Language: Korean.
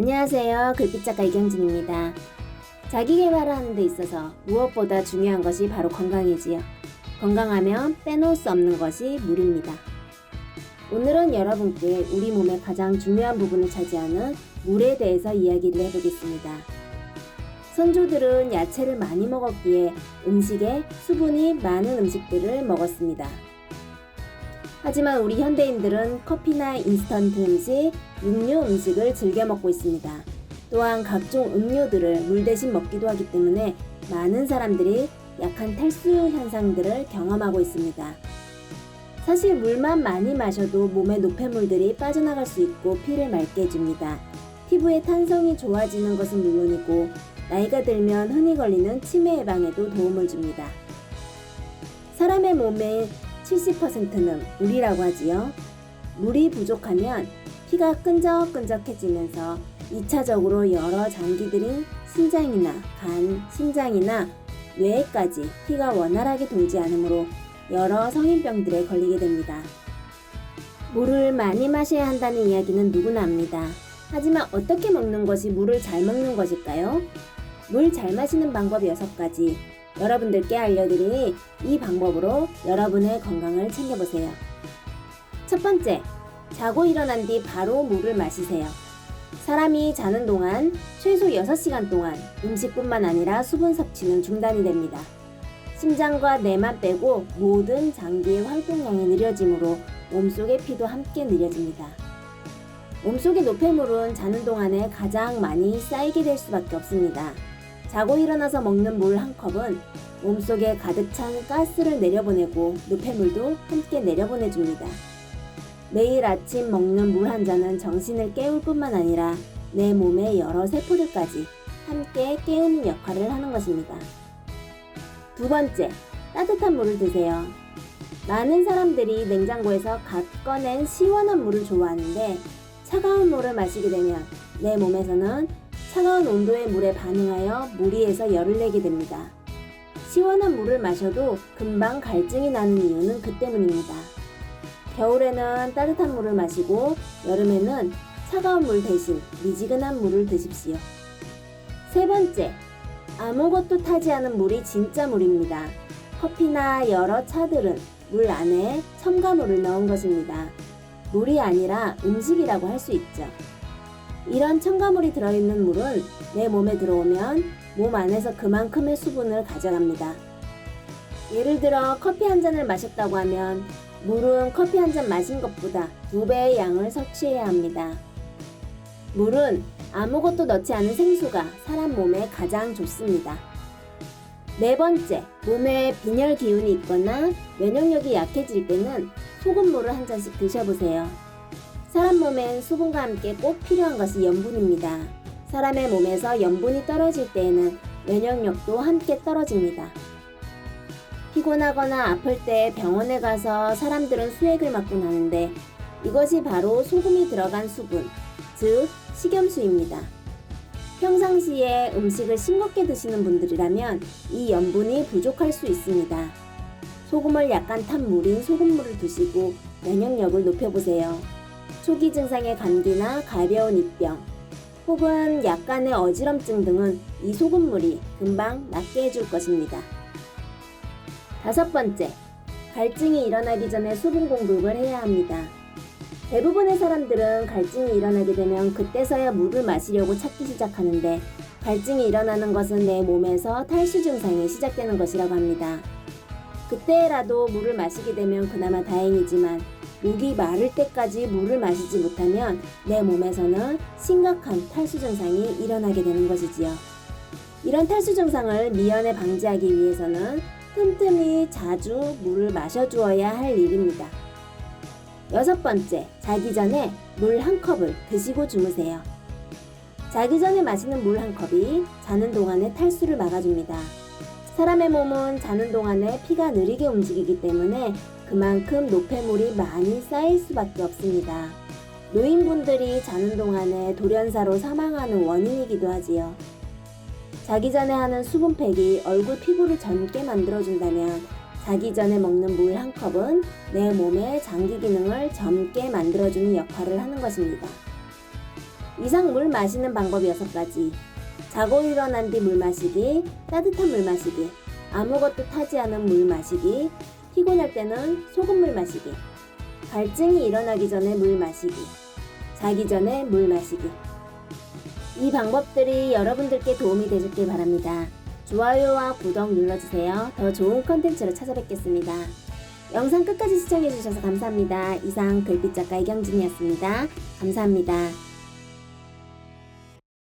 안녕하세요. 글빛작가 이경진입니다. 자기계발을 하는 데 있어서 무엇보다 중요한 것이 바로 건강이지요. 건강하면 빼놓을 수 없는 것이 물입니다. 오늘은 여러분께 우리 몸의 가장 중요한 부분을 차지하는 물에 대해서 이야기를 해보겠습니다. 선조들은 야채를 많이 먹었기에 음식에 수분이 많은 음식들을 먹었습니다. 하지만 우리 현대인들은 커피나 인스턴트 음식, 육류 음식을 즐겨 먹고 있습니다. 또한 각종 음료들을 물 대신 먹기도 하기 때문에 많은 사람들이 약한 탈수 현상들을 경험하고 있습니다. 사실 물만 많이 마셔도 몸의 노폐물들이 빠져나갈 수 있고 피를 맑게 해줍니다. 피부의 탄성이 좋아지는 것은 물론이고 나이가 들면 흔히 걸리는 치매 예방에도 도움을 줍니다. 사람의 몸의 70%는 물이라고 하지요. 물이 부족하면 피가 끈적끈적해지면서 2차적으로 여러 장기들인 신장이나 간, 심장이나 뇌에까지 피가 원활하게 돌지 않으므로 여러 성인병들에 걸리게 됩니다. 물을 많이 마셔야 한다는 이야기는 누구나 압니다. 하지만 어떻게 먹는 것이 물을 잘 먹는 것일까요? 물 잘 마시는 방법 6가지 여러분들께 알려드리니 이 방법으로 여러분의 건강을 챙겨보세요. 첫 번째, 자고 일어난 뒤 바로 물을 마시세요. 사람이 자는 동안 최소 6시간 동안 음식뿐만 아니라 수분 섭취는 중단이 됩니다. 심장과 뇌만 빼고 모든 장기의 활동량이 느려지므로 몸속의 피도 함께 느려집니다. 몸속의 노폐물은 자는 동안에 가장 많이 쌓이게 될 수밖에 없습니다. 자고 일어나서 먹는 물 한 컵은 몸속에 가득 찬 가스를 내려보내고 노폐물도 함께 내려보내줍니다. 매일 아침 먹는 물 한 잔은 정신을 깨울 뿐만 아니라 내 몸의 여러 세포들까지 함께 깨우는 역할을 하는 것입니다. 두 번째, 따뜻한 물을 드세요. 많은 사람들이 냉장고에서 갓 꺼낸 시원한 물을 좋아하는데 차가운 물을 마시게 되면 내 몸에서는 차가운 온도의 물에 반응하여 무리해서 열을 내게 됩니다. 시원한 물을 마셔도 금방 갈증이 나는 이유는 그 때문입니다. 겨울에는 따뜻한 물을 마시고 여름에는 차가운 물 대신 미지근한 물을 드십시오. 세 번째, 아무것도 타지 않은 물이 진짜 물입니다. 커피나 여러 차들은 물 안에 첨가물을 넣은 것입니다. 물이 아니라 음식이라고 할 수 있죠. 이런 첨가물이 들어있는 물은 내 몸에 들어오면 몸 안에서 그만큼의 수분을 가져갑니다. 예를 들어 커피 한 잔을 마셨다고 하면 물은 커피 한 잔 마신 것보다 2배의 양을 섭취해야 합니다. 물은 아무것도 넣지 않은 생수가 사람 몸에 가장 좋습니다. 네 번째, 몸에 빈혈 기운이 있거나 면역력이 약해질 때는 소금물을 한 잔씩 드셔보세요. 사람 몸엔 수분과 함께 꼭 필요한 것이 염분입니다. 사람의 몸에서 염분이 떨어질 때에는 면역력도 함께 떨어집니다. 피곤하거나 아플 때 병원에 가서 사람들은 수액을 맞곤 하는데 이것이 바로 소금이 들어간 수분, 즉 식염수입니다. 평상시에 음식을 싱겁게 드시는 분들이라면 이 염분이 부족할 수 있습니다. 소금을 약간 탄 물인 소금물을 드시고 면역력을 높여보세요. 초기 증상의 감기나 가벼운 입병, 혹은 약간의 어지럼증 등은 이 소금물이 금방 낫게 해줄 것입니다. 다섯 번째, 갈증이 일어나기 전에 수분 공급을 해야 합니다. 대부분의 사람들은 갈증이 일어나게 되면 그때서야 물을 마시려고 찾기 시작하는데 갈증이 일어나는 것은 내 몸에서 탈수 증상이 시작되는 것이라고 합니다. 그때라도 물을 마시게 되면 그나마 다행이지만 목이 마를 때까지 물을 마시지 못하면 내 몸에서는 심각한 탈수 증상이 일어나게 되는 것이지요. 이런 탈수 증상을 미연에 방지하기 위해서는 틈틈이 자주 물을 마셔주어야 할 일입니다. 여섯 번째, 자기 전에 물 한 컵을 드시고 주무세요. 자기 전에 마시는 물 한 컵이 자는 동안에 탈수를 막아줍니다. 사람의 몸은 자는 동안에 피가 느리게 움직이기 때문에 그만큼 노폐물이 많이 쌓일 수밖에 없습니다. 노인분들이 자는 동안에 돌연사로 사망하는 원인이기도 하지요. 자기 전에 하는 수분팩이 얼굴 피부를 젊게 만들어준다면 자기 전에 먹는 물 한 컵은 내 몸의 장기 기능을 젊게 만들어주는 역할을 하는 것입니다. 이상 물 마시는 방법 6가지. 자고 일어난 뒤 물 마시기, 따뜻한 물 마시기, 아무것도 타지 않은 물 마시기, 피곤할 때는 소금물 마시기, 갈증이 일어나기 전에 물 마시기, 자기 전에 물 마시기. 이 방법들이 여러분들께 도움이 되셨길 바랍니다. 좋아요와 구독 눌러주세요. 더 좋은 컨텐츠로 찾아뵙겠습니다. 영상 끝까지 시청해주셔서 감사합니다. 이상 글빛작가 이경진이었습니다. 감사합니다.